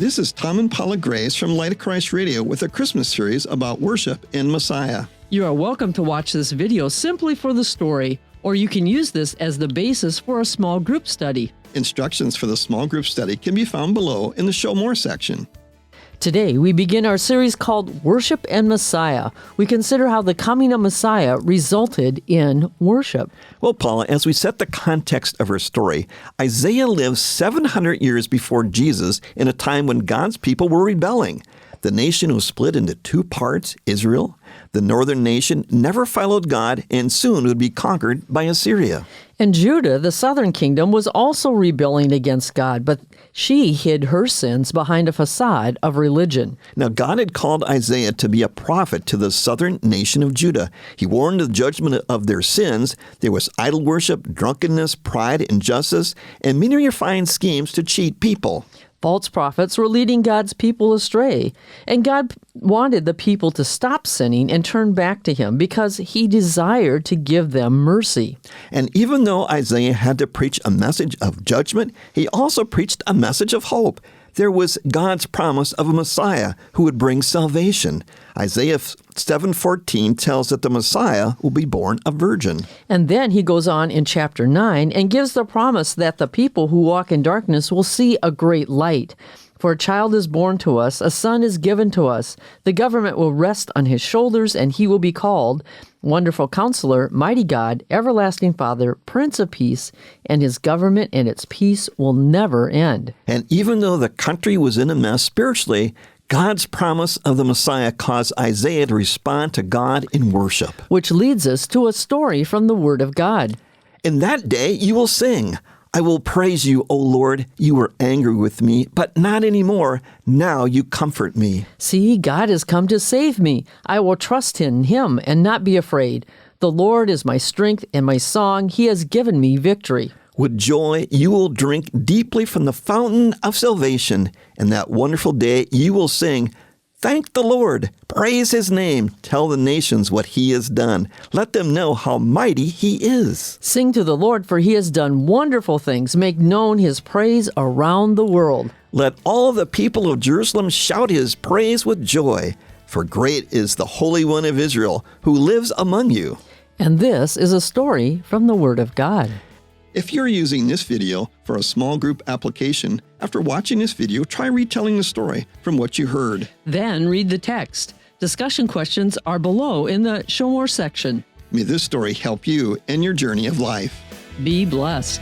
This is Tom and Paula Grace from Light of Christ Radio with a Christmas series about worship in Messiah. You are welcome to watch this video simply for the story, or you can use this as the basis for a small group study. Instructions for the small group study can be found below in the Show More section. Today, we begin our series called Worship and Messiah. We consider how the coming of Messiah resulted in worship. Well, Paula, as we set the context of our story, Isaiah lived 700 years before Jesus in a time when God's people were rebelling. The nation was split into two parts, Israel. The northern nation never followed God and soon would be conquered by Assyria. And Judah, the southern kingdom, was also rebelling against God, but she hid her sins behind a facade of religion. Now, God had called Isaiah to be a prophet to the southern nation of Judah. He warned of the judgment of their sins. There was idol worship, drunkenness, pride, injustice, and many refined schemes to cheat people. False prophets were leading God's people astray, and God wanted the people to stop sinning and turn back to Him because He desired to give them mercy. And even though Isaiah had to preach a message of judgment, he also preached a message of hope. There was God's promise of a Messiah who would bring salvation. Isaiah 7:14 tells that the Messiah will be born a virgin. And then he goes on in chapter 9 and gives the promise that the people who walk in darkness will see a great light. For a child is born to us, a son is given to us. The government will rest on his shoulders, and he will be called Wonderful Counselor, Mighty God, Everlasting Father, Prince of Peace, and his government and its peace will never end. And even though the country was in a mess spiritually, God's promise of the Messiah caused Isaiah to respond to God in worship. Which leads us to a story from the Word of God. In that day you will sing, I will praise you, O Lord. You were angry with me, but not anymore. Now you comfort me. See, God has come to save me. I will trust in Him and not be afraid. The Lord is my strength and my song. He has given me victory. With joy, you will drink deeply from the fountain of salvation. And that wonderful day, you will sing, thank the Lord, praise His name, tell the nations what He has done. Let them know how mighty He is. Sing to the Lord, for He has done wonderful things. Make known His praise around the world. Let all the people of Jerusalem shout His praise with joy. For great is the Holy One of Israel, who lives among you. And this is a story from the Word of God. If you're using this video for a small group application, after watching this video, try retelling the story from what you heard. Then read the text. Discussion questions are below in the Show More section. May this story help you in your journey of life. Be blessed.